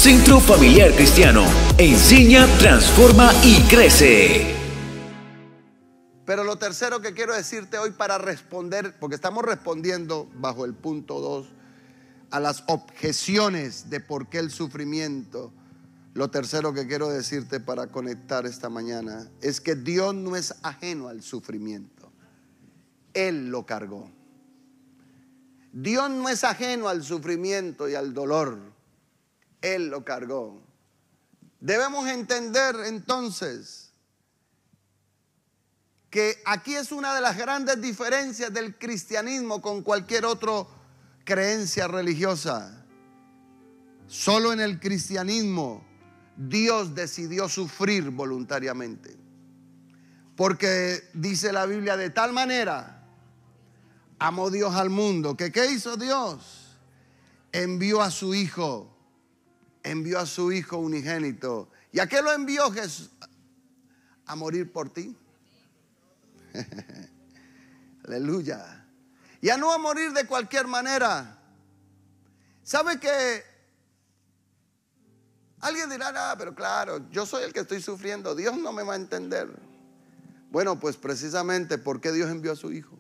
Centro Familiar Cristiano. Enseña, transforma y crece. Pero lo tercero que quiero decirte hoy para responder, porque estamos respondiendo bajo el punto 2 a las objeciones de por qué el sufrimiento. Lo tercero que quiero decirte para conectar esta mañana es que Dios no es ajeno al sufrimiento. Él lo cargó. Dios no es ajeno al sufrimiento y al dolor. Él lo cargó. Debemos entender entonces que aquí es una de las grandes diferencias del cristianismo con cualquier otra creencia religiosa. Solo en el cristianismo Dios decidió sufrir voluntariamente. Porque dice la Biblia, de tal manera amó Dios al mundo, que ¿qué hizo Dios? Envió a su Hijo unigénito. ¿Y a qué lo envió Jesús? A morir por ti. Aleluya. Y a no a morir de cualquier manera. ¿Sabe que alguien dirá, pero claro, yo soy el que estoy sufriendo, Dios no me va a entender? Bueno, pues precisamente porque Dios envió a su Hijo.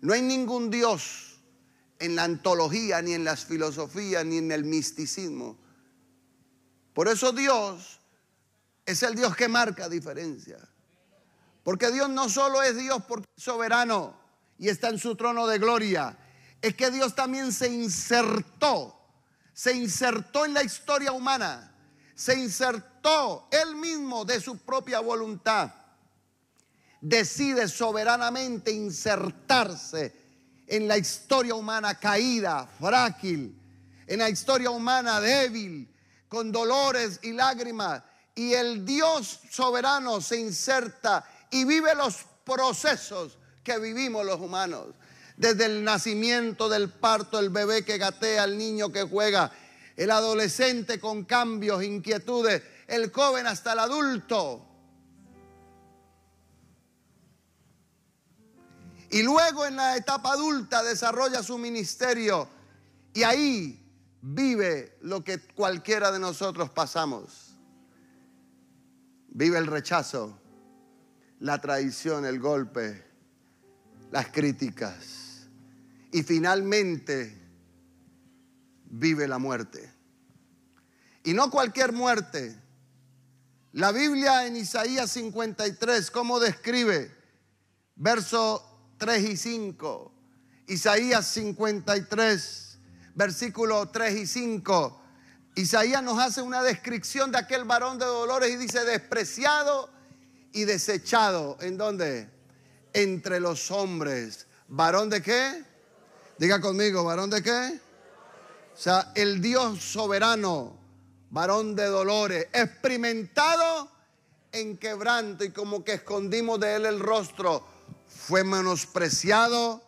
No hay ningún Dios en la antología, ni en las filosofías, ni en el misticismo. Por eso Dios es el Dios que marca diferencia. Porque Dios no solo es Dios porque es soberano y está en su trono de gloria. Es que Dios también se insertó en la historia humana. Se insertó Él mismo de su propia voluntad. Decide soberanamente insertarse en la historia humana caída, frágil, en la historia humana débil, con dolores y lágrimas. Y el Dios soberano se inserta y vive los procesos que vivimos los humanos. Desde el nacimiento, del parto, el bebé que gatea, el niño que juega, el adolescente con cambios, inquietudes, el joven hasta el adulto. Y luego en la etapa adulta desarrolla su ministerio y ahí vive lo que cualquiera de nosotros pasamos. Vive el rechazo, la traición, el golpe, las críticas y finalmente vive la muerte. Y no cualquier muerte. La Biblia en Isaías 53, ¿cómo describe? Verso 3 y 5. Isaías 53, versículo 3 y 5. Isaías nos hace una descripción de aquel varón de dolores y dice: despreciado y desechado. ¿En dónde? Entre los hombres. ¿Varón de qué? Diga conmigo, ¿varón de qué? O sea, el Dios soberano, varón de dolores, experimentado en quebranto y como que escondimos de él el rostro. Fue menospreciado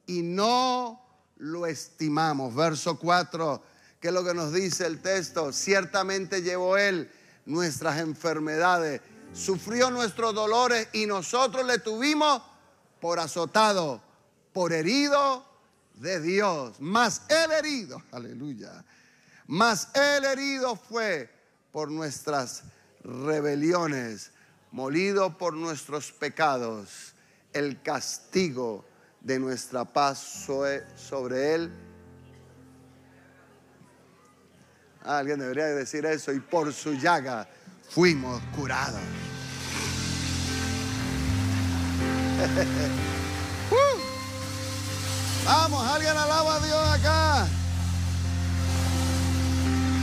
y no lo estimamos. Verso 4, ¿qué es lo que nos dice el texto? Ciertamente llevó él nuestras enfermedades, sufrió nuestros dolores y nosotros le tuvimos por azotado, por herido de Dios. Mas él herido, aleluya, mas él herido fue por nuestras rebeliones, molido por nuestros pecados. El castigo de nuestra paz sobre él. Alguien debería decir eso. Y por su llaga fuimos curados. Vamos, alguien alaba a Dios acá.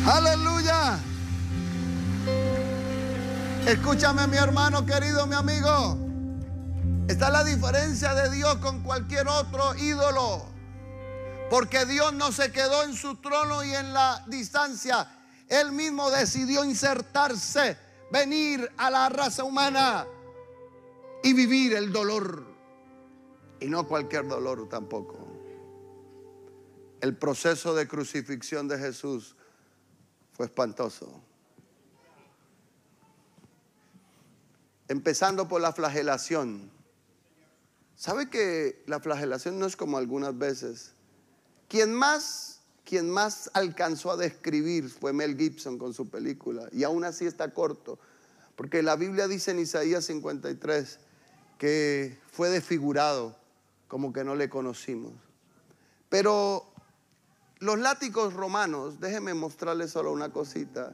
Aleluya. Escúchame, mi hermano querido, mi amigo. Esta es la diferencia de Dios con cualquier otro ídolo. Porque Dios no se quedó en su trono y en la distancia. Él mismo decidió insertarse, venir a la raza humana y vivir el dolor. Y no cualquier dolor tampoco. El proceso de crucifixión de Jesús fue espantoso. Empezando por la flagelación. ¿Sabe que la flagelación no es como algunas veces? Quien más quien más alcanzó a describir fue Mel Gibson con su película. Y aún así está corto. Porque la Biblia dice en Isaías 53 que fue desfigurado, como que no le conocimos. Pero los látigos romanos, déjenme mostrarles solo una cosita.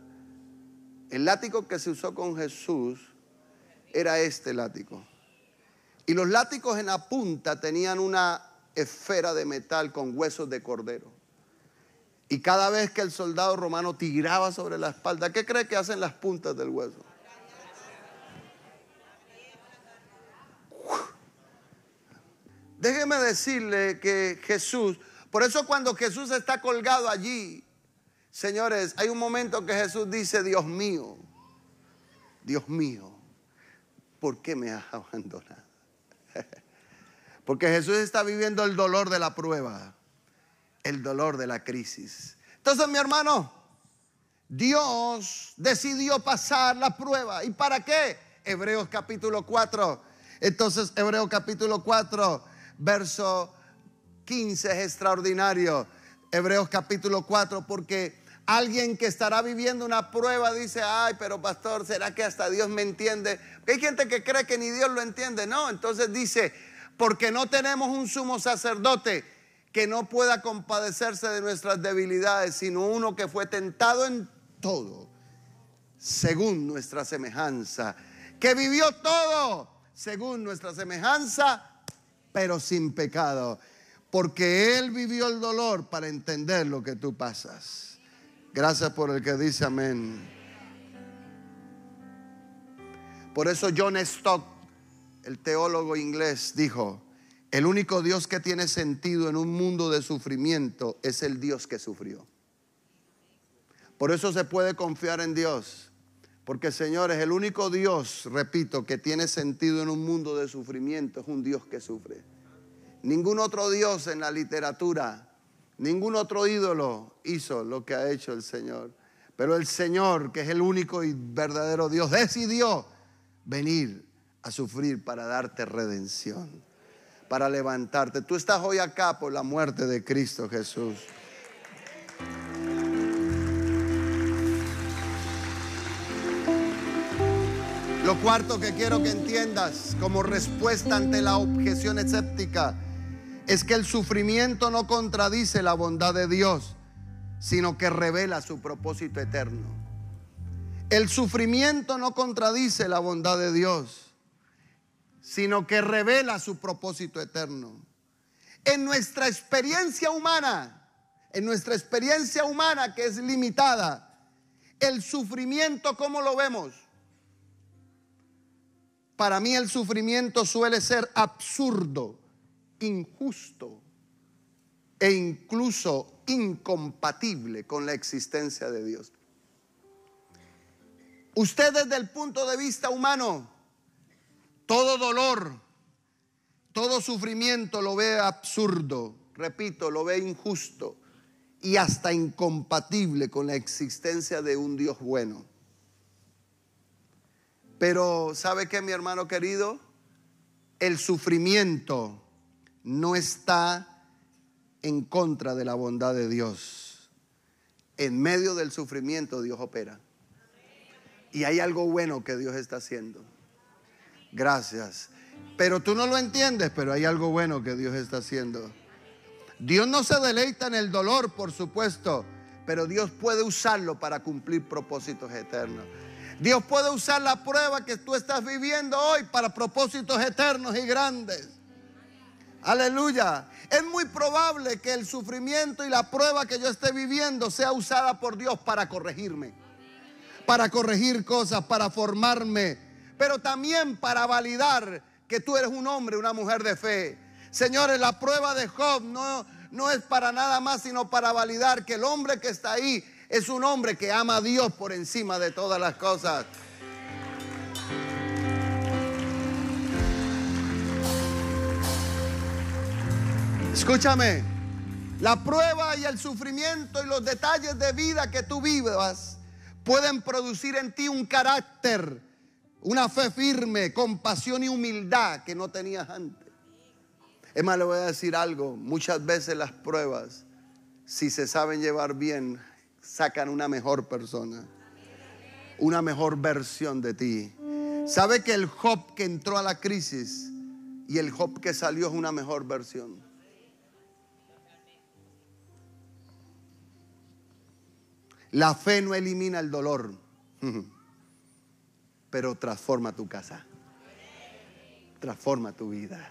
El látigo que se usó con Jesús era este látigo. Y los látigos en la punta tenían una esfera de metal con huesos de cordero. Y cada vez que el soldado romano tiraba sobre la espalda, ¿qué cree que hacen las puntas del hueso? Déjeme decirle que Jesús, por eso cuando Jesús está colgado allí, señores, hay un momento que Jesús dice: Dios mío, ¿por qué me has abandonado? Porque Jesús está viviendo el dolor de la prueba, el dolor de la crisis. Entonces, mi hermano, Dios decidió pasar la prueba. ¿Y para qué? Hebreos capítulo 4. Entonces, Hebreos capítulo 4, verso 15 es extraordinario. Hebreos capítulo 4, porque alguien que estará viviendo una prueba dice: ay, pero pastor, ¿será que hasta Dios me entiende? Porque hay gente que cree que ni Dios lo entiende. No, entonces dice: porque no tenemos un sumo sacerdote que no pueda compadecerse de nuestras debilidades, sino uno que fue tentado en todo, según nuestra semejanza, que vivió todo según nuestra semejanza, pero sin pecado, porque Él vivió el dolor para entender lo que tú pasas. Gracias por el que dice amén. Por eso John Stott, el teólogo inglés, dijo: el único Dios que tiene sentido en un mundo de sufrimiento es el Dios que sufrió. Por eso se puede confiar en Dios. Porque, señores, el único Dios, repito, que tiene sentido en un mundo de sufrimiento es un Dios que sufre. Ningún otro Dios en la literatura, ningún otro ídolo hizo lo que ha hecho el Señor. Pero el Señor, que es el único y verdadero Dios, decidió venir a sufrir para darte redención, para levantarte. Tú estás hoy acá por la muerte de Cristo Jesús. Lo cuarto que quiero que entiendas como respuesta ante la objeción escéptica es que el sufrimiento no contradice la bondad de Dios, sino que revela su propósito eterno. El sufrimiento no contradice la bondad de Dios, sino que revela su propósito eterno. En nuestra experiencia humana que es limitada, el sufrimiento, ¿cómo lo vemos? Para mí el sufrimiento suele ser absurdo, injusto e incluso incompatible con la existencia de Dios. Usted, desde el punto de vista humano, todo dolor, todo sufrimiento lo ve absurdo, repito, lo ve injusto y hasta incompatible con la existencia de un Dios bueno. Pero ¿sabe qué, mi hermano querido? El sufrimiento no está en contra de la bondad de Dios. En medio del sufrimiento Dios opera. Y hay algo bueno que Dios está haciendo. Gracias. Pero tú no lo entiendes, pero hay algo bueno que Dios está haciendo. Dios no se deleita en el dolor, por supuesto, pero Dios puede usarlo para cumplir propósitos eternos. Dios puede usar la prueba que tú estás viviendo hoy para propósitos eternos y grandes. Aleluya. Es muy probable que el sufrimiento y la prueba que yo esté viviendo sea usada por Dios para corregirme, para corregir cosas, para formarme, pero también para validar que tú eres un hombre, una mujer de fe. Señores, la prueba de Job no es para nada más sino para validar que el hombre que está ahí es un hombre que ama a Dios por encima de todas las cosas. Escúchame, la prueba y el sufrimiento y los detalles de vida que tú vivas pueden producir en ti un carácter, una fe firme, compasión y humildad que no tenías antes. Es más, le voy a decir algo, muchas veces las pruebas si se saben llevar bien, sacan una mejor persona, una mejor versión de ti. ¿Sabe que el Job que entró a la crisis y el Job que salió es una mejor versión? La fe no elimina el dolor, pero transforma tu casa, transforma tu vida.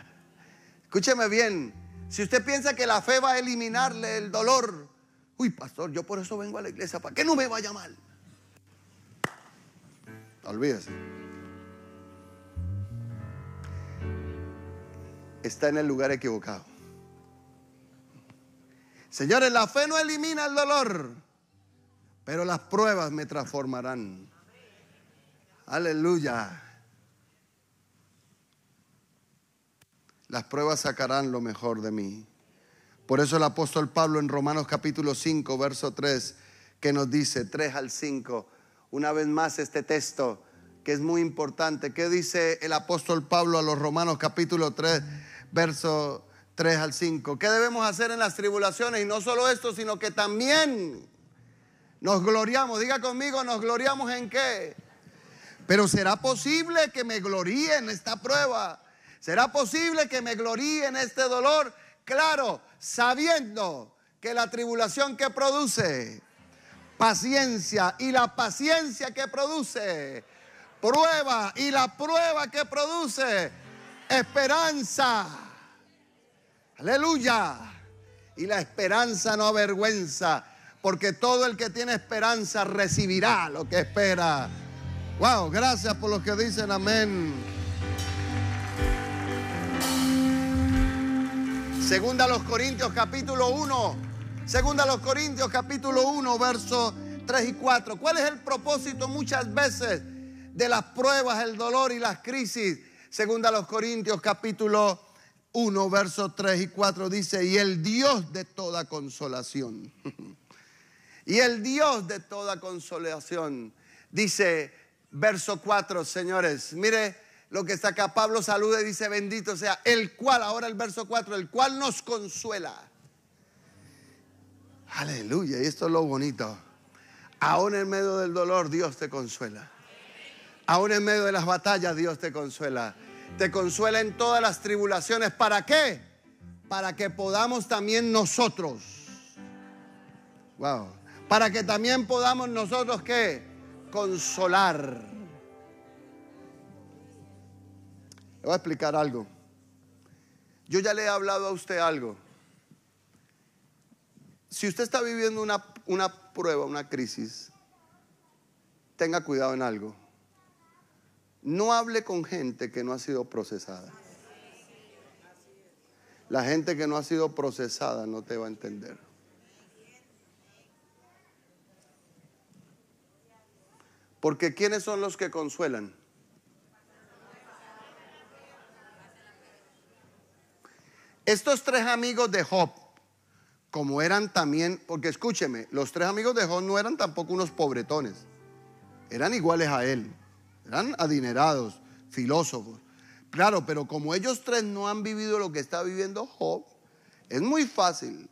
Escúcheme bien, si usted piensa que la fe va a eliminarle el dolor, uy, pastor, yo por eso vengo a la iglesia, ¿para qué no me vaya mal? Olvídese. Está en el lugar equivocado. Señores, la fe no elimina el dolor, pero las pruebas me transformarán. Aleluya. Las pruebas sacarán lo mejor de mí. Por eso el apóstol Pablo en Romanos capítulo 5, verso 3, que nos dice, 3 al 5, una vez más este texto que es muy importante. ¿Qué dice el apóstol Pablo a los Romanos capítulo 3, verso 3 al 5? ¿Qué debemos hacer en las tribulaciones? Y no solo esto, sino que también nos gloriamos. Diga conmigo, ¿nos gloriamos en qué? Pero ¿será posible que me gloríe en esta prueba? ¿Será posible que me gloríe en este dolor? Claro, sabiendo que la tribulación que produce paciencia, y la paciencia que produce prueba, y la prueba que produce esperanza. Aleluya. Y la esperanza no avergüenza, porque todo el que tiene esperanza recibirá lo que espera. Wow, gracias por los que dicen amén. Segunda a los Corintios capítulo 1. Segunda a los Corintios capítulo 1, versos 3 y 4. ¿Cuál es el propósito muchas veces de las pruebas, el dolor y las crisis? Segunda a los Corintios capítulo 1, versos 3 y 4 dice, y el Dios de toda consolación. Y el Dios de toda consolación. Dice, verso 4, señores, mire lo que está acá. Pablo saluda y dice, bendito sea el cual, ahora el verso 4, el cual nos consuela. Aleluya, y esto es lo bonito. Aún en medio del dolor, Dios te consuela. Aún en medio de las batallas, Dios te consuela. Te consuela en todas las tribulaciones. ¿Para qué? Para que podamos también nosotros. Wow. Para que también podamos nosotros, ¿qué? Consolar. Le voy a explicar algo. Yo ya le he hablado a usted algo. Si usted está viviendo una prueba, una crisis, tenga cuidado en algo. No hable con gente que no ha sido procesada. La gente que no ha sido procesada no te va a entender. Porque ¿quiénes son los que consuelan? Estos tres amigos de Job, como eran también, porque escúcheme, los tres amigos de Job no eran tampoco unos pobretones, eran iguales a él, eran adinerados, filósofos. Claro, pero como ellos tres no han vivido lo que está viviendo Job, es muy fácil.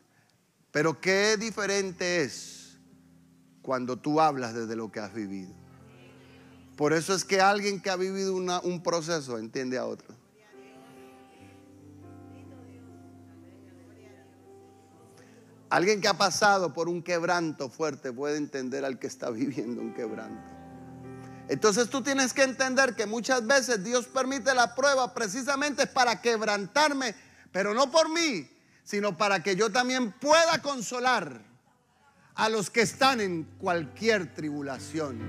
Pero qué diferente es cuando tú hablas desde lo que has vivido. Por eso es que alguien que ha vivido un proceso entiende a otro. Alguien que ha pasado por un quebranto fuerte puede entender al que está viviendo un quebranto. Entonces tú tienes que entender que muchas veces Dios permite la prueba precisamente para quebrantarme, pero no por mí, sino para que yo también pueda consolar a los que están en cualquier tribulación.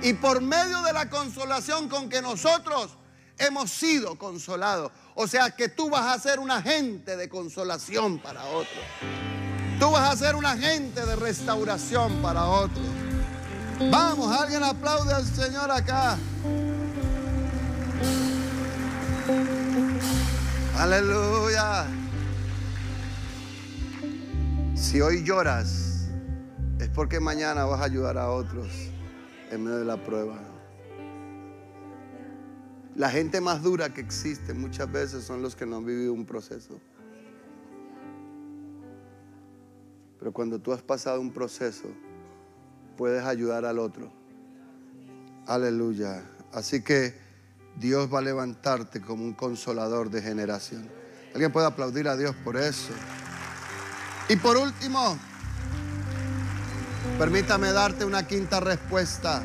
Y por medio de la consolación con que nosotros hemos sido consolados, o sea que tú vas a ser un agente de consolación para otros. Tú vas a ser un agente de restauración para otros. Vamos, alguien aplaude al Señor acá. Aleluya. Si hoy lloras, es porque mañana vas a ayudar a otros en medio de la prueba. La gente más dura que existe muchas veces son los que no han vivido un proceso. Pero cuando tú has pasado un proceso, puedes ayudar al otro. Aleluya. Así que Dios va a levantarte como un consolador de generación. ¿Alguien puede aplaudir a Dios por eso? Y por último, permítame darte una quinta respuesta.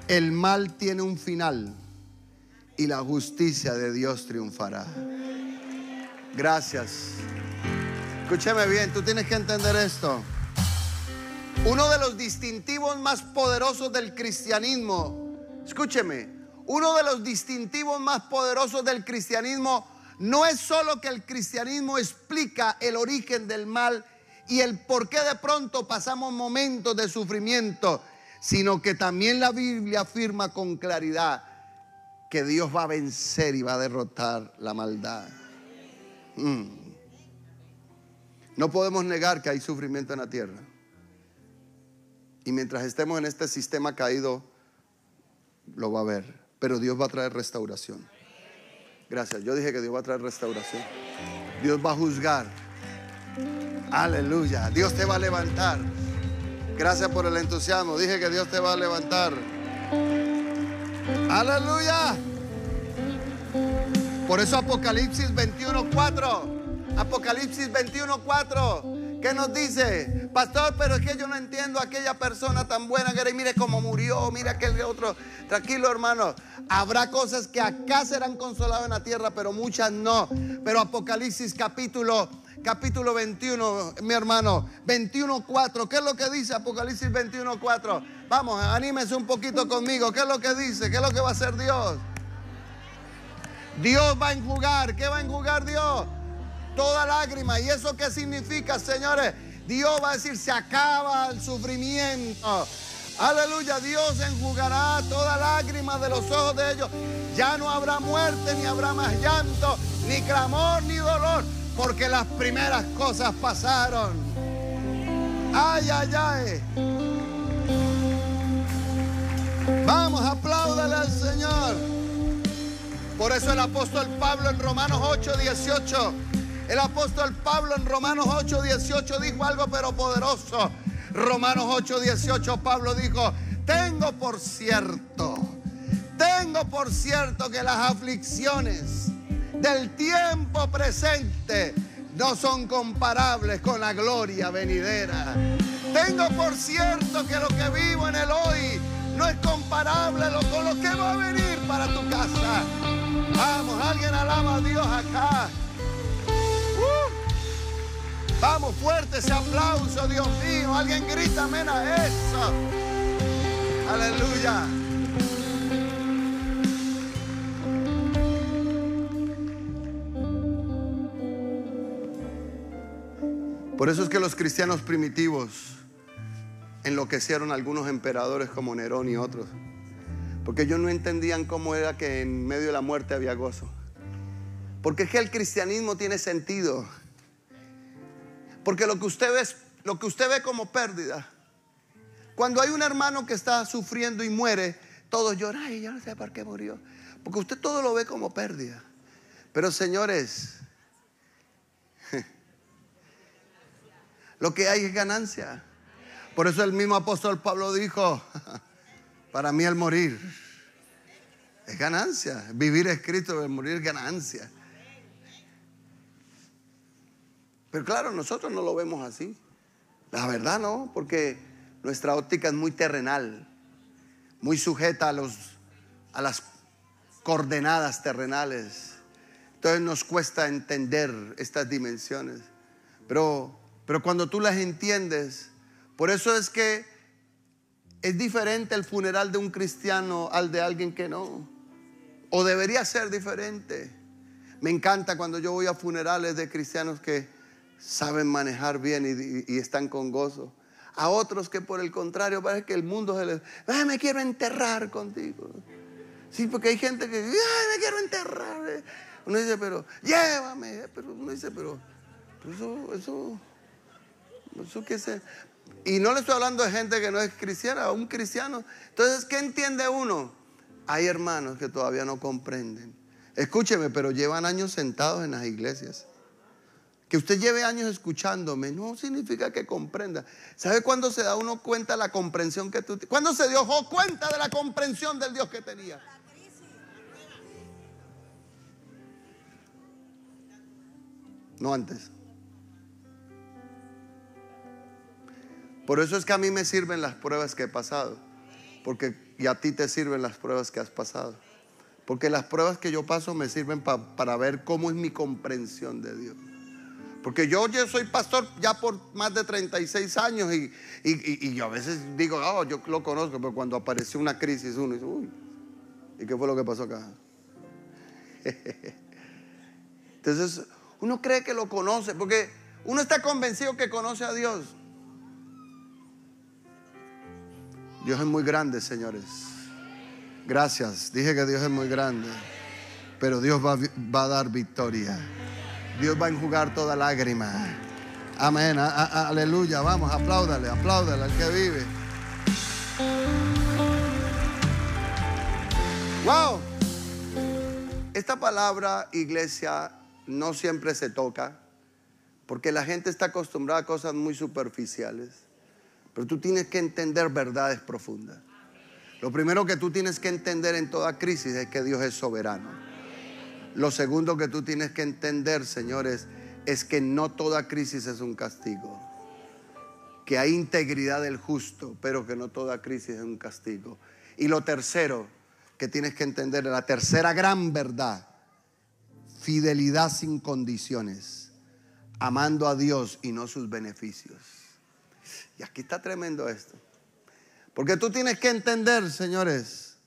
El mal tiene un final y la justicia de Dios triunfará. Gracias. Escúcheme bien, tú tienes que entender esto. Uno de los distintivos más poderosos del cristianismo, escúcheme, uno de los distintivos más poderosos del cristianismo no es solo que el cristianismo explica el origen del mal y el por qué de pronto pasamos momentos de sufrimiento, sino que también la Biblia afirma con claridad que Dios va a vencer y va a derrotar la maldad. No podemos negar que hay sufrimiento en la tierra. Y mientras estemos en este sistema caído, lo va a haber. Pero Dios va a traer restauración. Gracias. Yo dije que Dios va a traer restauración. Dios va a juzgar. Aleluya. Dios te va a levantar. Gracias por el entusiasmo. Dije que Dios te va a levantar. Aleluya. Por eso Apocalipsis 21:4. Apocalipsis 21:4. ¿Qué nos dice? Pastor, pero es que yo no entiendo a aquella persona tan buena que era. Y mire cómo murió, mira aquel otro. Tranquilo, hermano. Habrá cosas que acá serán consoladas en la tierra, pero muchas no. Pero Apocalipsis capítulo 21, mi hermano, 21:4. ¿Qué es lo que dice Apocalipsis 21:4? Vamos, anímese un poquito conmigo. ¿Qué es lo que dice? ¿Qué es lo que va a hacer Dios? Dios va a enjugar. ¿Qué va a enjugar Dios? Toda lágrima. ¿Y eso qué significa, señores? Dios va a decir, se acaba el sufrimiento. Aleluya. Dios enjugará toda lágrima de los ojos de ellos. Ya no habrá muerte, ni habrá más llanto, ni clamor, ni dolor, porque las primeras cosas pasaron. Ay, ay, ay. Vamos, apláudale al Señor. Por eso el apóstol Pablo en Romanos 8:18, el apóstol Pablo en Romanos 8:18 dijo algo pero poderoso. Romanos 8:18, Pablo dijo, tengo por cierto que las aflicciones del tiempo presente no son comparables con la gloria venidera. Tengo por cierto que lo que vivo en el hoy no es comparable con lo que va a venir para tu casa. Vamos, alguien alaba a Dios acá. Vamos, fuerte ese aplauso, Dios mío. Alguien grita amén a eso. Aleluya. Por eso es que los cristianos primitivos enloquecieron a algunos emperadores como Nerón y otros, porque ellos no entendían cómo era que en medio de la muerte había gozo. Porque es que el cristianismo tiene sentido. Porque lo que usted ve como pérdida, cuando hay un hermano que está sufriendo y muere, todos lloran. Ay, yo no sé por qué murió. Porque usted todo lo ve como pérdida. Pero señores, lo que hay es ganancia. Por eso el mismo apóstol Pablo dijo, para mí el morir es ganancia. Vivir es Cristo, el morir es ganancia. Pero claro, nosotros no lo vemos así. La verdad no, porque nuestra óptica es muy terrenal, muy sujeta a las coordenadas terrenales. Entonces nos cuesta entender estas dimensiones. Pero cuando tú las entiendes, por eso es que es diferente el funeral de un cristiano al de alguien que no. O debería ser diferente. Me encanta cuando yo voy a funerales de cristianos que saben manejar bien y están con gozo. A otros que por el contrario parece que el mundo se les... Ay, me quiero enterrar contigo. Sí, porque hay gente que... Ay, me quiero enterrar. Uno dice, pero llévame. Pero uno dice, pero eso qué sé. Y no le estoy hablando de gente que no es cristiana, un cristiano. Entonces, ¿qué entiende uno? Hay hermanos que todavía no comprenden. Escúcheme, pero llevan años sentados en las iglesias. Que usted lleve años escuchándome no significa que comprenda. ¿Sabe cuándo se da uno cuenta de la comprensión que tú tienes? ¿Cuándo se dio Job cuenta de la comprensión del Dios que tenía? No antes. Por eso es que a mí me sirven las pruebas que he pasado. Y a ti te sirven las pruebas que has pasado. Porque las pruebas que yo paso me sirven para ver cómo es mi comprensión de Dios. Porque yo soy pastor ya por más de 36 años y yo a veces digo, oh, yo lo conozco, pero cuando apareció una crisis uno dice, uy, ¿y qué fue lo que pasó acá? Entonces uno cree que lo conoce, porque uno está convencido que conoce a Dios. Dios es muy grande, señores. Gracias, dije que Dios es muy grande, pero Dios va a dar victoria. Dios va a enjugar toda lágrima. Amén, aleluya. Vamos, apláudale al que vive. Wow. Esta palabra, iglesia, no siempre se toca, porque la gente está acostumbrada a cosas muy superficiales. Pero tú tienes que entender verdades profundas. Lo primero que tú tienes que entender en toda crisis es que Dios es soberano. Lo segundo que tú tienes que entender, señores, es que no toda crisis es un castigo. Que hay integridad del justo, pero que no toda crisis es un castigo. Y lo tercero que tienes que entender, la tercera gran verdad: fidelidad sin condiciones, amando a Dios y no sus beneficios. Y aquí está tremendo esto. Porque tú tienes que entender, señores,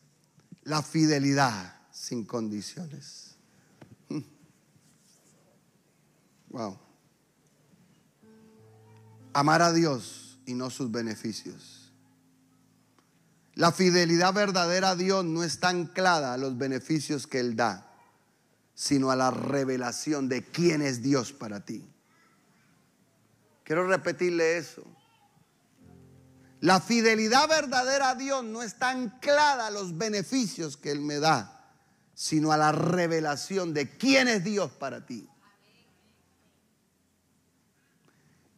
la fidelidad sin condiciones. Wow. Amar a Dios y no sus beneficios. La fidelidad verdadera a Dios no está anclada a los beneficios que Él da, sino a la revelación de quién es Dios para ti. Quiero repetirle eso. La fidelidad verdadera a Dios no está anclada a los beneficios que Él me da, sino a la revelación de quién es Dios para ti.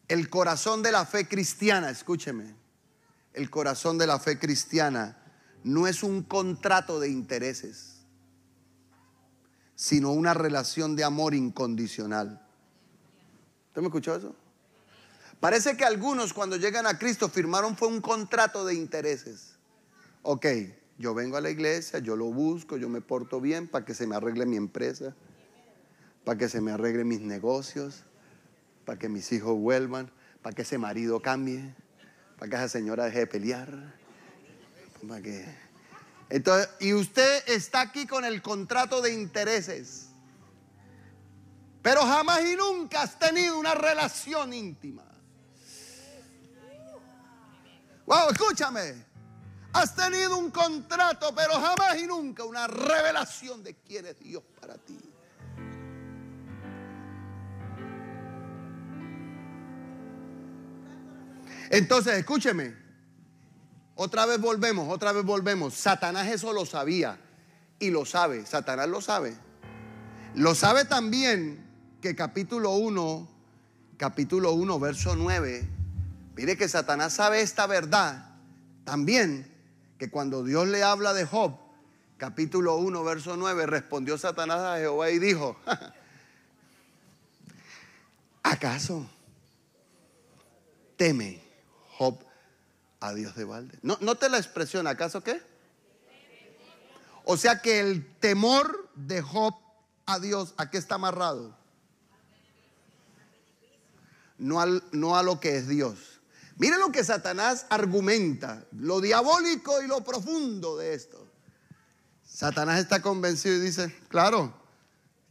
El corazón de la fe cristiana, escúcheme, el corazón de la fe cristiana no es un contrato de intereses, sino una relación de amor incondicional. ¿Usted me escuchó eso? Parece que algunos cuando llegan a Cristo firmaron fue un contrato de intereses. Ok, yo vengo a la iglesia, yo lo busco, yo me porto bien para que se me arregle mi empresa, para que se me arregle mis negocios, para que mis hijos vuelvan, para que ese marido cambie, para que esa señora deje de pelear, para que... Entonces, y usted está aquí con el contrato de intereses, pero jamás y nunca has tenido una relación íntima. Wow, escúchame. Has tenido un contrato, pero jamás y nunca una revelación de quién es Dios para ti. Entonces, escúcheme. Otra vez volvemos. Satanás eso lo sabía y lo sabe. Satanás lo sabe. Lo sabe también que capítulo 1, verso 9. Mire que Satanás sabe esta verdad también, que cuando Dios le habla de Job, capítulo 1, verso 9, respondió Satanás a Jehová y dijo: ¿acaso teme Job a Dios de balde? Note la expresión, ¿acaso qué? O sea que el temor de Job a Dios, ¿a qué está amarrado? No a lo que es Dios. Mire lo que Satanás argumenta, lo diabólico y lo profundo de esto. Satanás está convencido y dice: claro,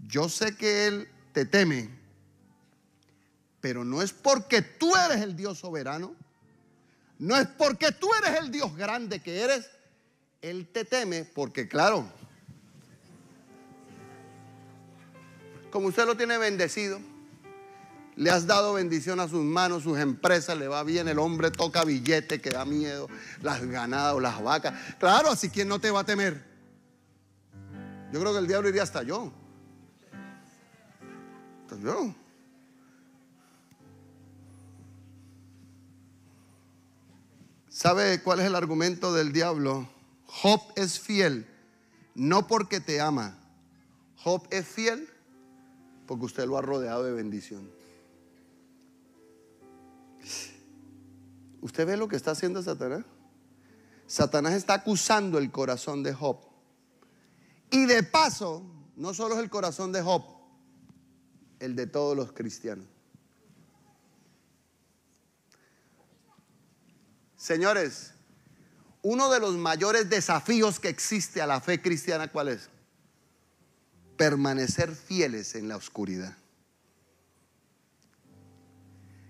yo sé que Él te teme, pero no es porque tú eres el Dios soberano, no es porque tú eres el Dios grande que eres. Él te teme porque, claro, como usted lo tiene bendecido, le has dado bendición a sus manos, sus empresas, le va bien, el hombre toca billete que da miedo, las ganadas, las vacas. Claro, así ¿quién no te va a temer? Yo creo que el diablo iría hasta yo. ¿Sabe cuál es el argumento del diablo? Job es fiel, no porque te ama. Job es fiel porque usted lo ha rodeado de bendición. ¿Usted ve lo que está haciendo Satanás? Satanás está acusando el corazón de Job. Y de paso, no solo es el corazón de Job, el de todos los cristianos. Señores, uno de los mayores desafíos que existe a la fe cristiana, ¿cuál es? Permanecer fieles en la oscuridad.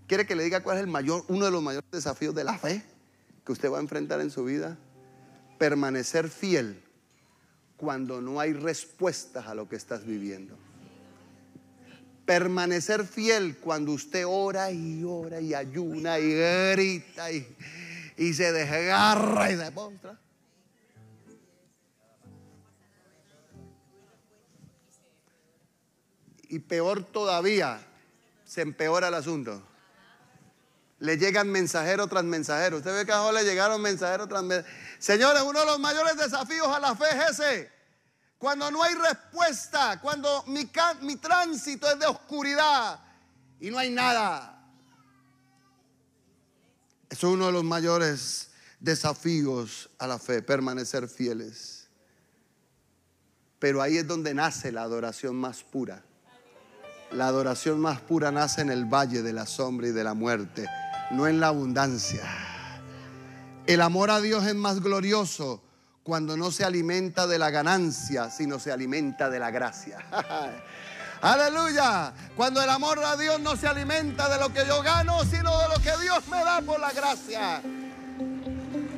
¿Quiere que le diga cuál es uno de los mayores desafíos de la fe que usted va a enfrentar en su vida? Permanecer fiel cuando no hay respuestas a lo que estás viviendo. Permanecer fiel cuando usted ora y ayuna y grita y se desgarra y se postra. Y peor todavía, se empeora el asunto. Le llegan mensajero tras mensajero. Usted ve que a Job le llegaron mensajero tras mensajero. Señores, uno de los mayores desafíos a la fe es ese. Cuando no hay respuesta, cuando mi tránsito es de oscuridad y no hay nada. Eso es uno de los mayores desafíos a la fe, permanecer fieles. Pero ahí es donde nace la adoración más pura. La adoración más pura nace en el valle de la sombra y de la muerte, no en la abundancia. El amor a Dios es más glorioso cuando no se alimenta de la ganancia, sino se alimenta de la gracia. Aleluya. Cuando el amor a Dios no se alimenta de lo que yo gano, sino de lo que Dios me da por la gracia.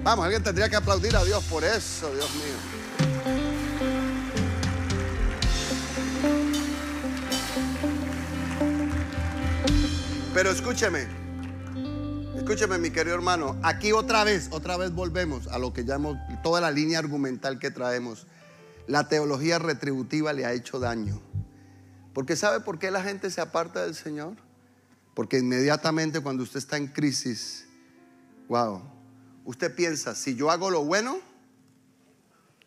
Vamos, alguien tendría que aplaudir a Dios por eso, Dios mío. Pero escúcheme, mi querido hermano. Aquí otra vez volvemos a lo que llamamos toda la línea argumental que traemos. La teología retributiva le ha hecho daño. Porque ¿sabe por qué la gente se aparta del Señor? Porque inmediatamente cuando usted está en crisis, wow, usted piensa, si yo hago lo bueno,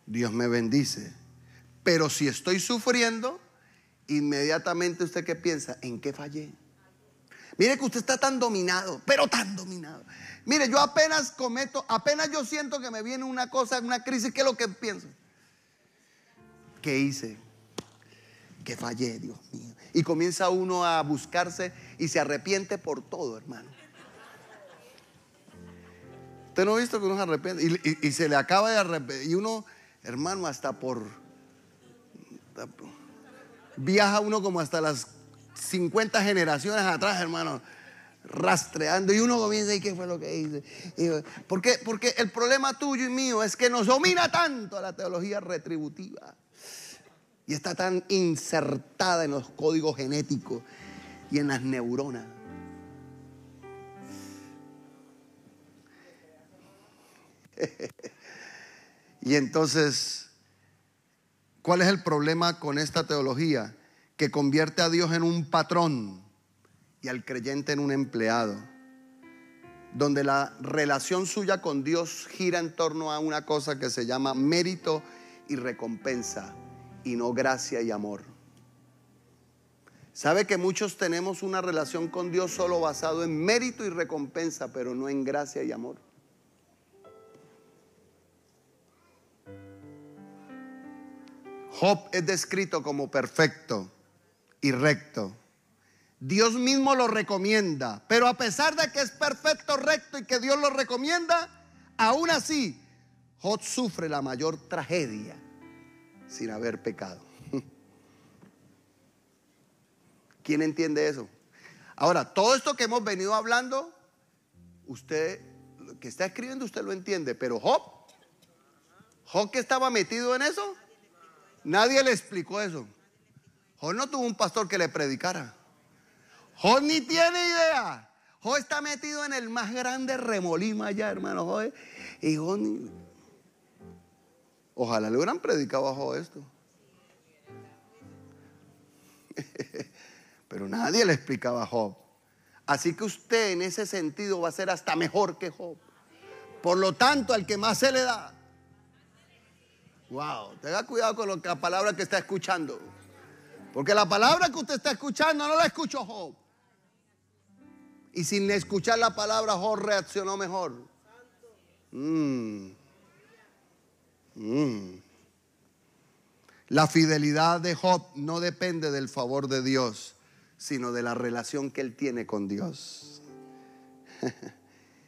Dios me bendice. Pero si estoy sufriendo, inmediatamente usted ¿qué piensa? ¿En qué fallé? Mire que usted está tan dominado, pero tan dominado. Mire, yo apenas yo siento que me viene una cosa, una crisis, ¿qué es lo que pienso? ¿Qué hice? ¿Qué fallé, Dios mío? Y comienza uno a buscarse y se arrepiente por todo, hermano. ¿Usted no ha visto que uno se arrepiente? Y se le acaba de arrepentir. Y uno, hermano, viaja uno como hasta las 50 generaciones atrás, hermano, rastreando. Y uno comienza, ¿y qué fue lo que hice? Porque el problema tuyo y mío es que nos domina tanto la teología retributiva. Y está tan insertada en los códigos genéticos y en las neuronas. Y entonces, ¿cuál es el problema con esta teología? Que convierte a Dios en un patrón y al creyente en un empleado, donde la relación suya con Dios gira en torno a una cosa que se llama mérito y recompensa, y no gracia y amor. ¿Sabe que muchos tenemos una relación con Dios solo basado en mérito y recompensa, pero no en gracia y amor? Job es descrito como perfecto y recto. Dios mismo lo recomienda, pero a pesar de que es perfecto, recto y que Dios lo recomienda, aún así Job sufre la mayor tragedia sin haber pecado. ¿Quién entiende eso? Ahora, todo esto que hemos venido hablando, usted, lo que está escribiendo, usted lo entiende, pero Job que estaba metido en eso, nadie le explicó eso. Job no tuvo un pastor que le predicara. Job ni tiene idea. Job está metido en el más grande remolino allá, hermano. Job, y Job ojalá le hubieran predicado a Job esto. Pero nadie le explicaba a Job. Así que usted en ese sentido va a ser hasta mejor que Job, Por lo tanto, al que más se le da. Wow, tenga cuidado con la palabra que está escuchando. Porque la palabra que usted está escuchando no la escuchó Job. Y sin escuchar la palabra, Job reaccionó mejor. La fidelidad de Job no depende del favor de Dios, sino de la relación que él tiene con Dios.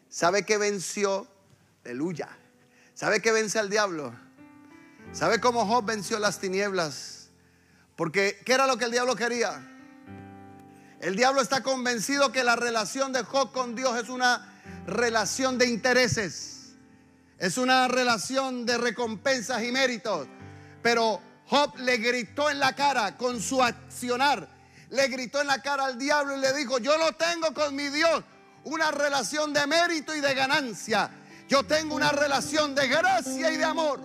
¿Sabe qué venció? Aleluya. ¿Sabe qué vence al diablo? ¿Sabe cómo Job venció las tinieblas? Porque ¿qué era lo que el diablo quería? El diablo está convencido que la relación de Job con Dios es una relación de intereses. Es una relación de recompensas y méritos. Pero Job le gritó en la cara con su accionar. Le gritó en la cara al diablo y le dijo: yo no tengo con mi Dios una relación de mérito y de ganancia. Yo tengo una relación de gracia y de amor.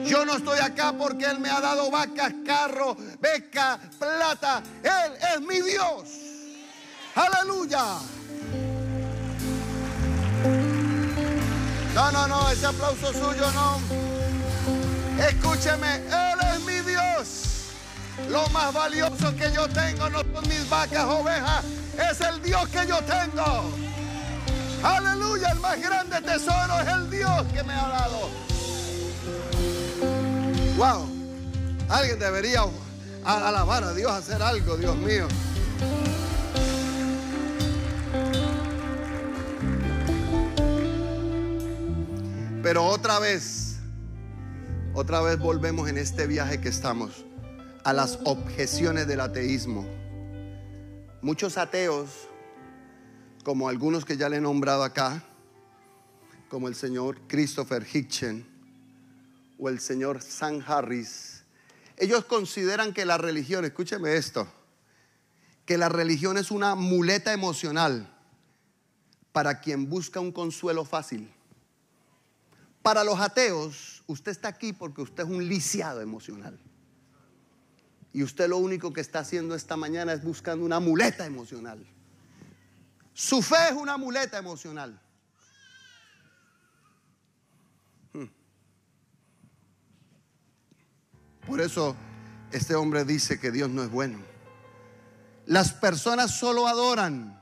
Yo no estoy acá porque Él me ha dado vacas, carro, beca, plata. Él es mi Dios. Aleluya. No, ese aplauso suyo no. Escúcheme, Él es mi Dios. Lo más valioso que yo tengo no son mis vacas, ovejas. Es el Dios que yo tengo. Aleluya, el más grande tesoro es el Dios que me ha dado. Wow, alguien debería alabar a Dios, hacer algo, Dios mío. Pero otra vez volvemos en este viaje que estamos a las objeciones del ateísmo. Muchos ateos, como algunos que ya le he nombrado acá, como el señor Christopher Hitchens o el señor Sam Harris, ellos consideran que la religión, escúcheme esto, que la religión es una muleta emocional para quien busca un consuelo fácil. Para los ateos, usted está aquí porque usted es un lisiado emocional. Y usted lo único que está haciendo esta mañana es buscando una muleta emocional. Su fe es una muleta emocional. Por eso este hombre dice que Dios no es bueno. Las personas solo adoran.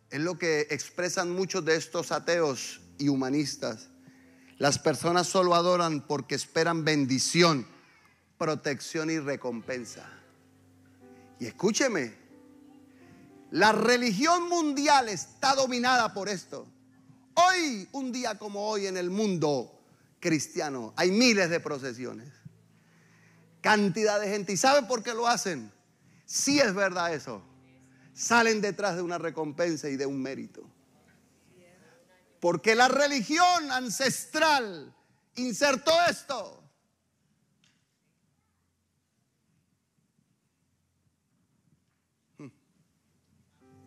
Es lo que expresan muchos de estos ateos y humanistas. Las personas solo adoran porque esperan bendición, protección y recompensa. Y escúcheme, la religión mundial está dominada por esto. Hoy, un día como hoy en el mundo cristiano, hay miles de procesiones, cantidad de gente. ¿Y saben por qué lo hacen? Sí, es verdad eso. Salen detrás de una recompensa y de un mérito. Porque la religión ancestral insertó esto.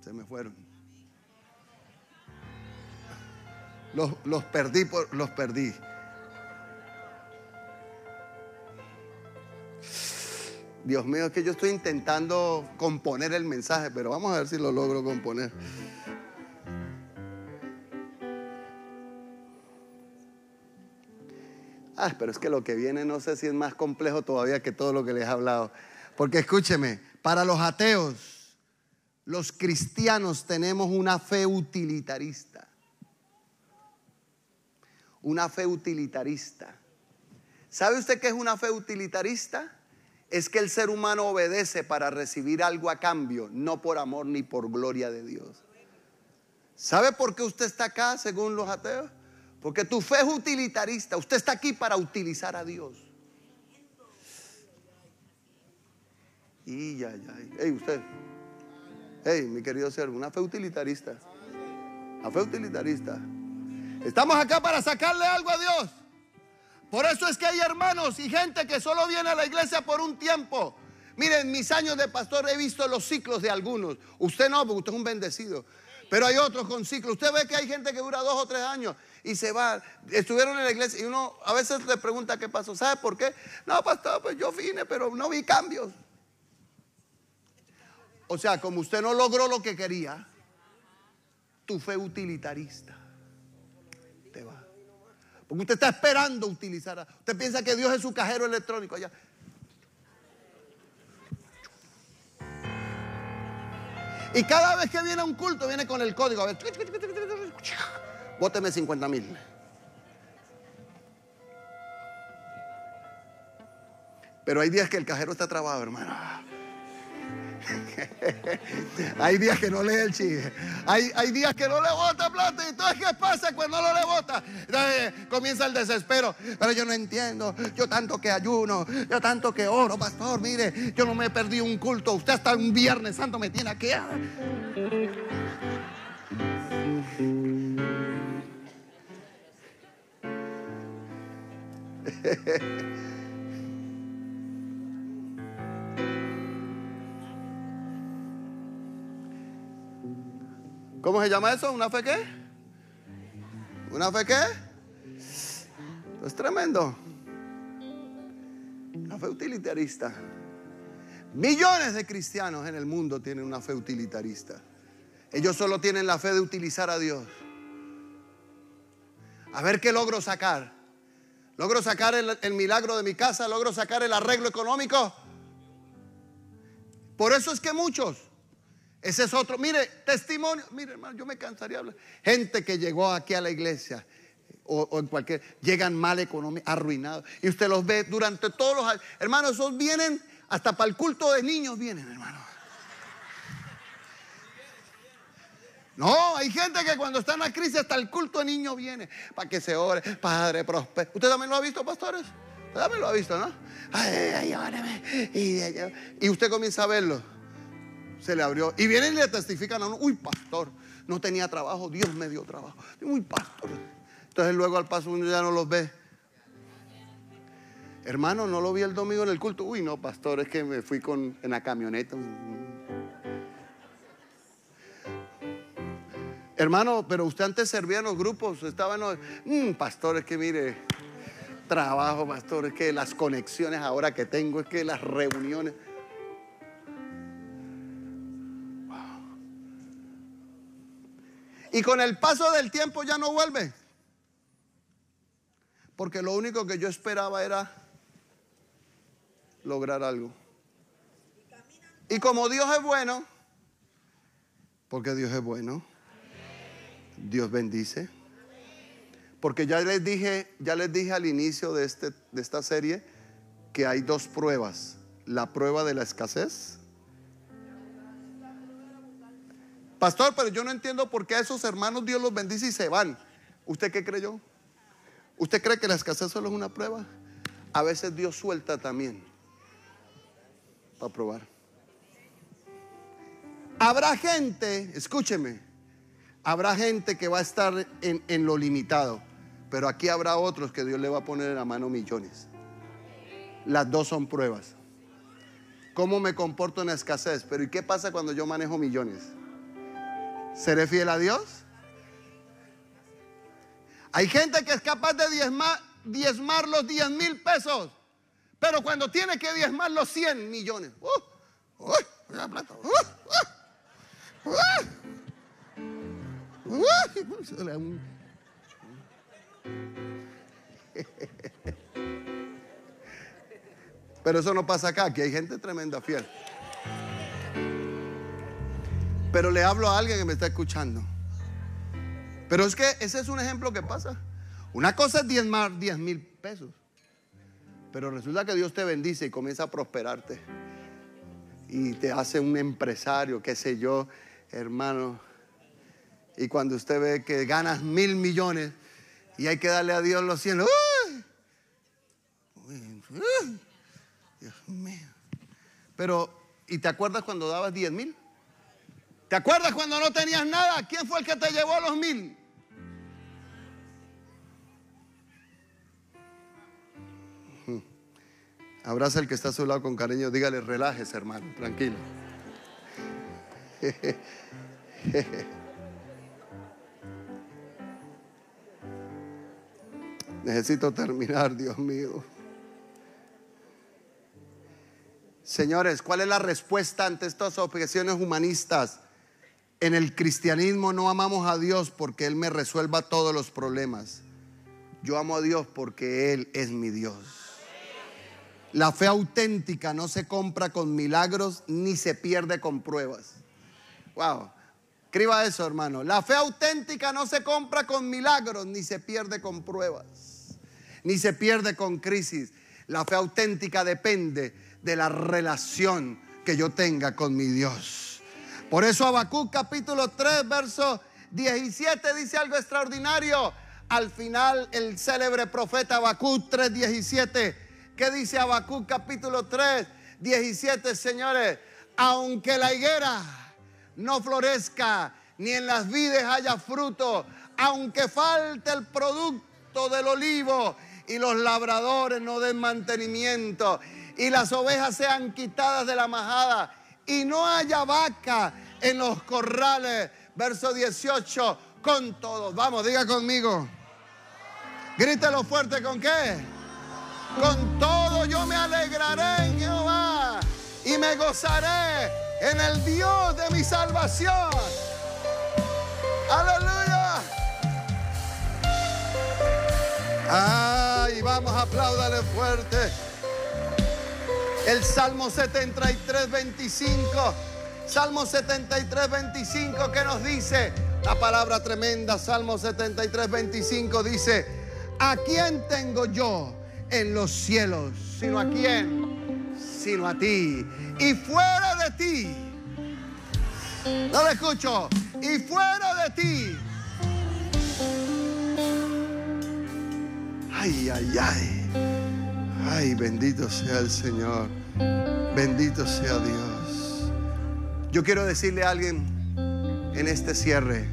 Se me fueron. Los perdí. Dios mío, es que yo estoy intentando componer el mensaje, pero vamos a ver si lo logro componer. Pero es que lo que viene no sé si es más complejo todavía que todo lo que les he hablado. Porque escúcheme, para los ateos, los cristianos tenemos una fe utilitarista. Una fe utilitarista. ¿Sabe usted qué es una fe utilitarista? Es que el ser humano obedece para recibir algo a cambio, no por amor ni por gloria de Dios. ¿Sabe por qué usted está acá según los ateos? Porque tu fe es utilitarista. Usted está aquí para utilizar a Dios. Y usted. Mi querido siervo, una fe utilitarista. La fe utilitarista. Estamos acá para sacarle algo a Dios. Por eso es que hay hermanos y gente que solo viene a la iglesia por un tiempo. Miren, en mis años de pastor he visto los ciclos de algunos. Usted no, porque usted es un bendecido. Pero hay otros con ciclos. Usted ve que hay gente que dura 2 o 3 años y se va. Estuvieron en la iglesia y uno a veces le pregunta qué pasó. ¿Sabe por qué? No, pastor, pues yo vine, pero no vi cambios. O sea, como usted no logró lo que quería, tu fe utilitarista. te va. Porque usted está esperando utilizar. Usted piensa que Dios es su cajero electrónico allá. Y cada vez que viene a un culto, viene con el código. A ver, bóteme 50,000. Pero hay días que el cajero está trabado, hermano. Hay días que no lee el chile. Hay días que no le bota plata. Y entonces, ¿qué pasa cuando no le bota? Comienza el desespero. Pero yo no entiendo. Yo tanto que ayuno, yo tanto que oro, pastor. Mire, yo no me perdí un culto. Usted hasta un Viernes Santo me tiene aquí. ¿Cómo se llama eso? ¿Una fe qué? ¿Una fe qué? Es tremendo. Una fe utilitarista. Millones de cristianos en el mundo tienen una fe utilitarista. Ellos solo tienen la fe de utilizar a Dios. A ver qué logro sacar. ¿Logro sacar el milagro de mi casa? ¿Logro sacar el arreglo económico? Por eso es que muchos, ese es otro, mire, testimonio, mire hermano, yo me cansaría de hablar. Gente que llegó aquí a la iglesia o en cualquier, llegan mal económico, arruinados. Y usted los ve durante todos los años. Hermanos, esos vienen hasta para el culto de niños, vienen hermano. No, hay gente que cuando está en la crisis hasta el culto de niños viene para que se ore, Padre prospero. ¿Usted también lo ha visto, pastores? Usted también lo ha visto, ¿no? Ay, óreme. Y usted comienza a verlo. Se le abrió. Y vienen y le testifican a uno. Uy, pastor, no tenía trabajo, Dios me dio trabajo. Uy, pastor. Entonces luego al paso uno ya no los ve. Hermano, no lo vi el domingo en el culto. Uy, no, pastor, es que me fui en la camioneta. Hermano, pero usted antes servía en los grupos, estaba en los... pastor, es que mire, trabajo, pastor, es que las conexiones ahora que tengo, es que las reuniones... Wow. Y con el paso del tiempo ya no vuelve. Porque lo único que yo esperaba era lograr algo. Y como Dios es bueno, porque Dios es bueno, Dios bendice. Porque ya les dije al inicio de esta serie que hay dos pruebas. La prueba de la escasez. Pastor, pero yo no entiendo por qué a esos hermanos Dios los bendice y se van. ¿Usted qué creyó? ¿Usted cree que la escasez solo es una prueba? A veces Dios suelta también para probar. Habrá gente, escúcheme, habrá gente que va a estar en lo limitado, pero aquí habrá otros que Dios le va a poner en la mano millones. Las dos son pruebas. ¿Cómo me comporto en la escasez? Pero ¿y qué pasa cuando yo manejo millones? ¿Seré fiel a Dios? Hay gente que es capaz de diezmar los 10,000 pesos, pero cuando tiene que diezmar los 100 millones. La plata. Pero eso no pasa acá, que hay gente tremenda fiel. Pero le hablo a alguien que me está escuchando. Pero es que ese es un ejemplo que pasa. Una cosa es diezmar 10,000 pesos, pero resulta que Dios te bendice y comienza a prosperarte y te hace un empresario, qué sé yo, hermano. Y cuando usted ve que ganas 1,000 millones y hay que darle a Dios los 100, Dios mío. Pero, ¿y te acuerdas cuando dabas 10,000? ¿Te acuerdas cuando no tenías nada? ¿Quién fue el que te llevó a los 1,000? Abraza al que está a su lado con cariño. Dígale, relájese, hermano, tranquilo. Necesito terminar, Dios mío. Señores, ¿cuál es la respuesta ante estas objeciones humanistas? En el cristianismo no amamos a Dios porque Él me resuelva todos los problemas. Yo amo a Dios porque Él es mi Dios. La fe auténtica no se compra con milagros ni se pierde con pruebas. Wow. Escriba eso, hermano. La fe auténtica no se compra con milagros ni se pierde con pruebas, ni se pierde con crisis. La fe auténtica depende de la relación que yo tenga con mi Dios. Por eso Habacuc capítulo 3 verso 17 dice algo extraordinario. Al final el célebre profeta Habacuc 3:17. ¿Qué dice Habacuc capítulo 3:17, señores? Aunque la higuera no florezca, ni en las vides haya fruto, aunque falte el producto del olivo, y los labradores no den mantenimiento, y las ovejas sean quitadas de la majada, y no haya vaca en los corrales. Verso 18, con todos. Vamos, diga conmigo. Grítelo fuerte, ¿con qué? Con todo yo me alegraré en Jehová y me gozaré en el Dios de mi salvación. Aleluya. Ay, vamos, apláudale fuerte. El Salmo 73:25. Salmo 73:25, ¿qué nos dice? La palabra tremenda. Salmo 73:25 dice: ¿a quién tengo yo en los cielos? ¿Sino a quién? Sino a ti. Y fuera de ti, no lo escucho, y fuera de ti. Ay, ay, ay. Ay, bendito sea el Señor. Bendito sea Dios. Yo quiero decirle a alguien en este cierre: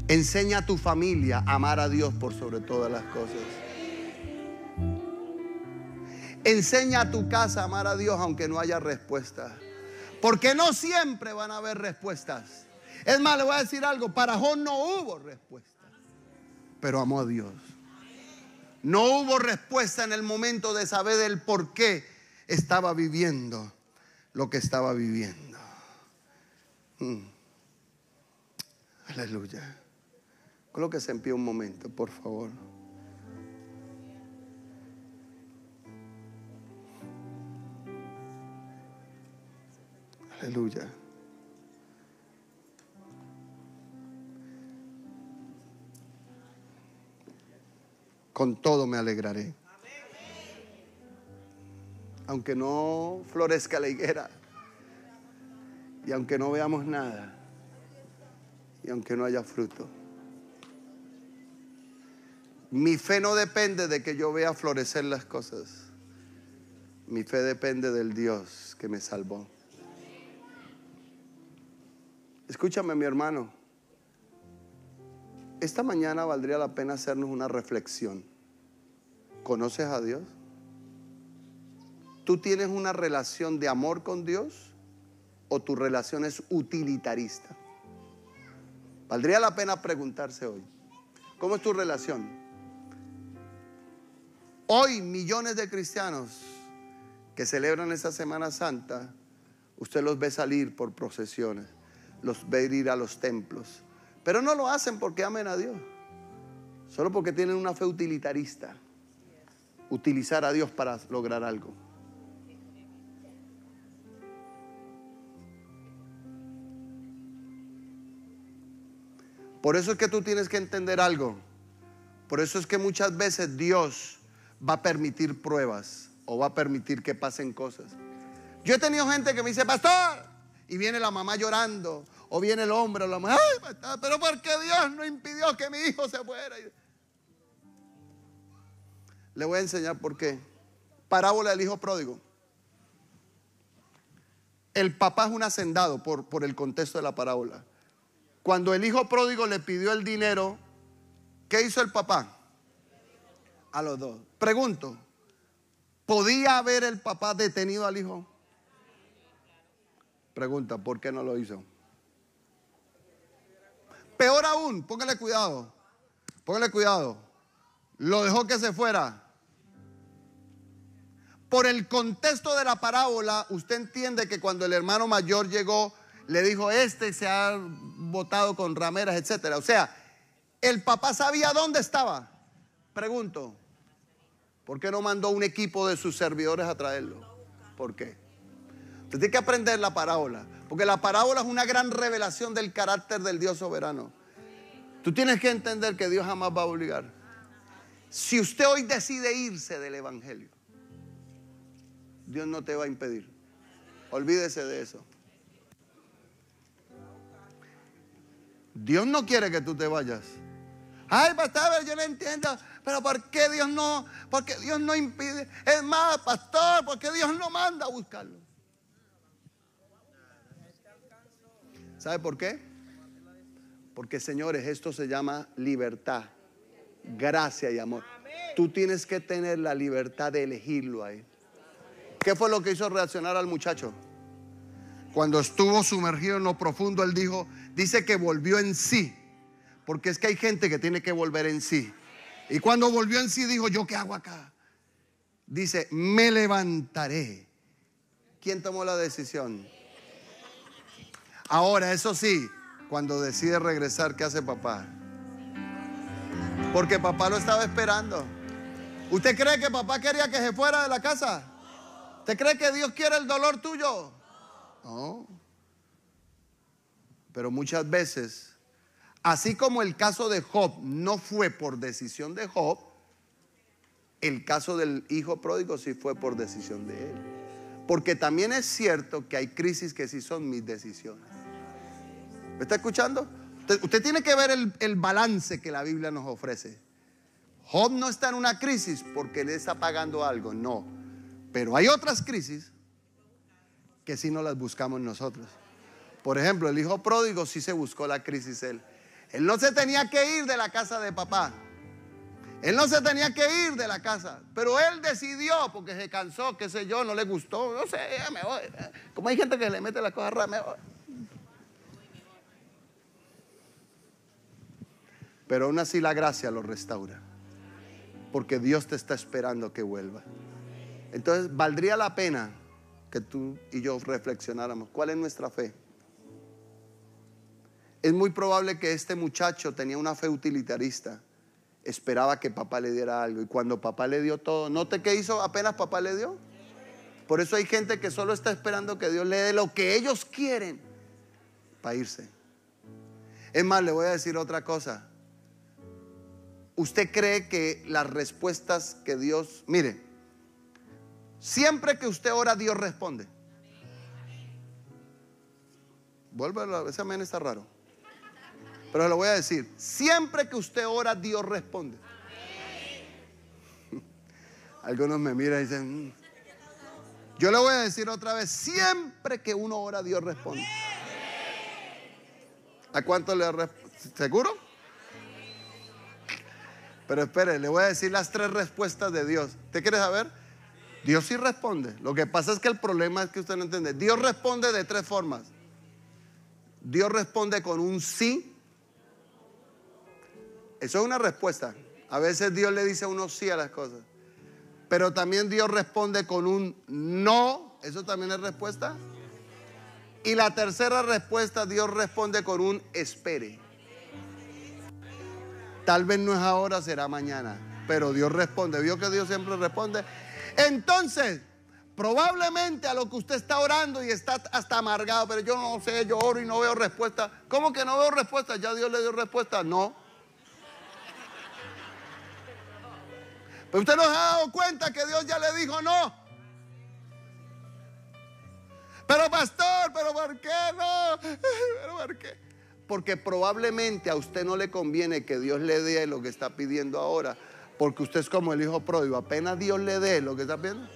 enseña a tu familia a amar a Dios por sobre todas las cosas. Enseña a tu casa a amar a Dios aunque no haya respuesta, porque no siempre van a haber respuestas. Es más, le voy a decir algo: para Job no hubo respuesta, pero amó a Dios. No hubo respuesta en el momento de saber el por qué estaba viviendo lo que estaba viviendo. Aleluya. Colóquese en pie un momento, por favor. Aleluya. Con todo me alegraré. Aunque no florezca la higuera, y aunque no veamos nada, y aunque no haya fruto. Mi fe no depende de que yo vea florecer las cosas. Mi fe depende del Dios que me salvó. Escúchame, mi hermano. Esta mañana valdría la pena hacernos una reflexión. ¿Conoces a Dios? ¿Tú tienes una relación de amor con Dios o tu relación es utilitarista? Valdría la pena preguntarse hoy: ¿cómo es tu relación? Hoy millones de cristianos que celebran esa Semana Santa, usted los ve salir por procesiones, los ve ir a los templos, pero no lo hacen porque amen a Dios, solo porque tienen una fe utilitarista. Utilizar a Dios para lograr algo. Por eso es que tú tienes que entender algo. Por eso es que muchas veces Dios va a permitir pruebas o va a permitir que pasen cosas. Yo he tenido gente que me dice: pastor, y viene la mamá llorando, o viene el hombre o la mujer: ay, pastor, pero ¿por qué Dios no impidió que mi hijo se fuera? Le voy a enseñar por qué. Parábola del hijo pródigo. El papá es un hacendado por el contexto de la parábola. Cuando el hijo pródigo le pidió el dinero, ¿qué hizo el papá? A los dos. Pregunto: ¿podía haber el papá detenido al hijo? Pregunta: ¿por qué no lo hizo? Peor aún, póngale cuidado. Póngale cuidado. Lo dejó que se fuera. Por el contexto de la parábola, usted entiende que cuando el hermano mayor llegó, le dijo: este se ha botado con rameras, etcétera. O sea, el papá sabía dónde estaba. Pregunto, ¿por qué no mandó un equipo de sus servidores a traerlo? ¿Por qué? Usted tiene que aprender la parábola, porque la parábola es una gran revelación del carácter del Dios soberano. Tú tienes que entender que Dios jamás va a obligar. Si usted hoy decide irse del evangelio, Dios no te va a impedir. Olvídese de eso. Dios no quiere que tú te vayas. Ay, pastor, yo no entiendo. Pero ¿por qué Dios no? Porque Dios no impide. Es más, pastor, porque Dios no manda a buscarlo. ¿Sabe por qué? Porque, señores, esto se llama libertad, gracia y amor. Tú tienes que tener la libertad de elegirlo a Él. ¿Qué fue lo que hizo reaccionar al muchacho? Cuando estuvo sumergido en lo profundo, él dice que volvió en sí. Porque es que hay gente que tiene que volver en sí. Y cuando volvió en sí dijo, ¿yo qué hago acá? Dice, me levantaré. ¿Quién tomó la decisión? Ahora, eso sí, cuando decide regresar, ¿qué hace papá? Porque papá lo estaba esperando. ¿Usted cree que papá quería que se fuera de la casa? ¿Usted cree que Dios quiere el dolor tuyo? No. Pero muchas veces, así como el caso de Job no fue por decisión de Job, el caso del hijo pródigo sí fue por decisión de él. Porque también es cierto que hay crisis que sí son mis decisiones. ¿Me está escuchando? Usted tiene que ver el balance que la Biblia nos ofrece. Job no está en una crisis porque le está pagando algo, no. Pero hay otras crisis que sí no las buscamos nosotros. Por ejemplo, el hijo pródigo sí se buscó la crisis él. Él no se tenía que ir de la casa de papá. Él no se tenía que ir de la casa. Pero él decidió porque se cansó, qué sé yo, no le gustó. No sé, ya me voy. Como hay gente que le mete las cosas raras, me voy. Pero aún así la gracia lo restaura. Porque Dios te está esperando que vuelva. Entonces valdría la pena que tú y yo reflexionáramos. ¿Cuál es nuestra fe? Es muy probable que este muchacho tenía una fe utilitarista. Esperaba que papá le diera algo. Y cuando papá le dio todo, ¿note qué hizo apenas papá le dio? Por eso hay gente que solo está esperando que Dios le dé lo que ellos quieren para irse. Es más, le voy a decir otra cosa. ¿Usted cree que las respuestas que Dios... Mire, siempre que usted ora, Dios responde. Vuelve, ese amén está raro. Pero se lo voy a decir. Siempre que usted ora, Dios responde. Algunos me miran y dicen... Yo le voy a decir otra vez. Siempre que uno ora, Dios responde. ¿A cuánto le responde? ¿Seguro? Pero espere, le voy a decir las 3 respuestas de Dios. ¿Usted quiere saber? Dios sí responde. Lo que pasa es que el problema es que usted no entiende. Dios responde de 3 formas. Dios responde con un sí. Eso es una respuesta. A veces Dios le dice a uno sí a las cosas. Pero también Dios responde con un no. Eso también es respuesta. Y la tercera respuesta, Dios responde con un espere. Tal vez no es ahora, será mañana. Pero Dios responde. ¿Vio que Dios siempre responde? Entonces, probablemente a lo que usted está orando y está hasta amargado, pero yo no sé, yo oro y no veo respuesta. ¿Cómo que no veo respuesta? ¿Ya Dios le dio respuesta? No. Pero usted no se ha dado cuenta que Dios ya le dijo no. Pero pastor, ¿pero por qué no? ¿Pero por qué? Porque probablemente a usted no le conviene que Dios le dé lo que está pidiendo ahora. Porque usted es como el hijo pródigo. Apenas Dios le dé lo que está pidiendo,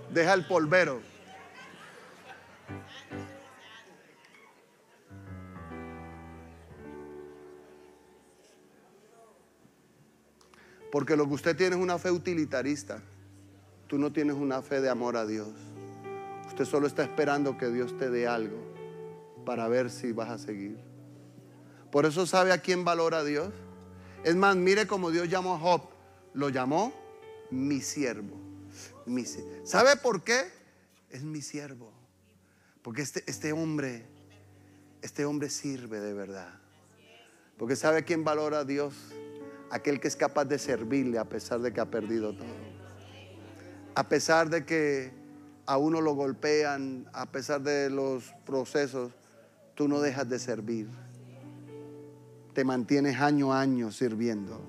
deja el polvero. Porque lo que usted tiene es una fe utilitarista. Tú no tienes una fe de amor a Dios. Usted solo está esperando que Dios te dé algo para ver si vas a seguir. Por eso sabe a quién valora Dios. Es más, mire cómo Dios llamó a Job. Lo llamó mi siervo. ¿Sabe por qué? Es mi siervo. Porque este hombre sirve de verdad. Porque ¿sabe quién valora a Dios? Aquel que es capaz de servirle a pesar de que ha perdido todo. A pesar de que a uno lo golpean, a pesar de los procesos, tú no dejas de servir. Te mantienes año a año sirviendo,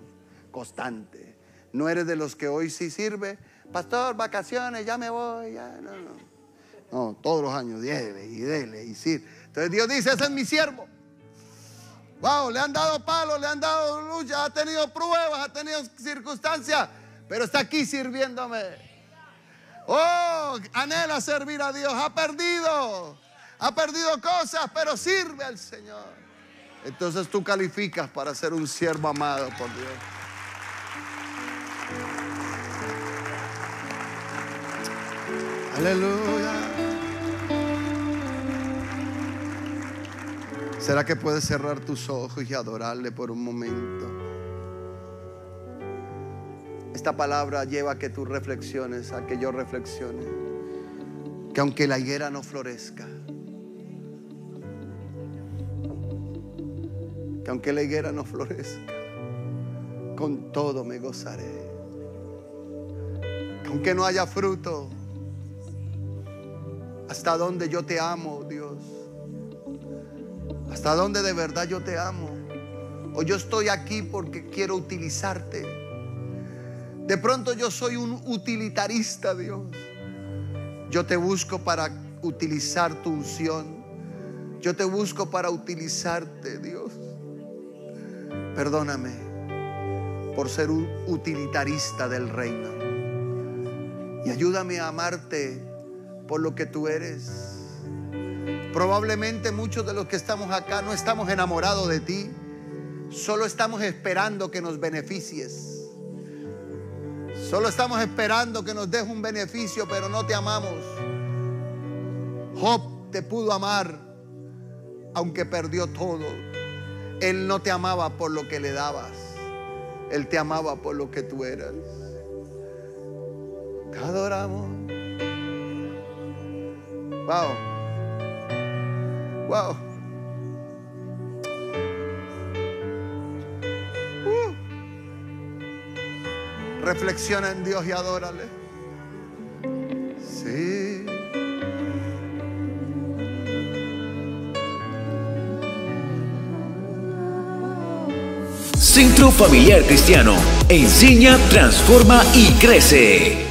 constante. No eres de los que hoy sí sirve. Pastor, vacaciones, ya me voy. Ya. No, todos los años, dele y sirve. Entonces Dios dice, ese es mi siervo. Wow, le han dado palos, le han dado lucha, ha tenido pruebas, ha tenido circunstancias, pero está aquí sirviéndome. Oh, anhela servir a Dios. Ha perdido cosas, pero sirve al Señor. Entonces tú calificas para ser un siervo amado por Dios. Aleluya. ¿Será que puedes cerrar tus ojos y adorarle por un momento? Esta palabra lleva a que tú reflexiones, a que yo reflexione. Que aunque la higuera no florezca, que aunque la higuera no florezca, con todo me gozaré. Que aunque no haya fruto, hasta donde yo te amo, Dios. Hasta donde de verdad yo te amo. O yo estoy aquí porque quiero utilizarte. De pronto yo soy un utilitarista, Dios. Yo te busco para utilizar tu unción. Yo te busco para utilizarte, Dios. Perdóname por ser un utilitarista del reino. Y ayúdame a amarte por lo que tú eres. Probablemente muchos de los que estamos acá no estamos enamorados de ti. Solo estamos esperando que nos beneficies. Solo estamos esperando que nos des un beneficio, pero no te amamos. Job te pudo amar, aunque perdió todo. Él no te amaba por lo que le dabas. Él te amaba por lo que tú eras. Te adoramos. Wow. Wow. Reflexiona en Dios y adórale. Sí. Centro Familiar Cristiano. Enseña, transforma y crece.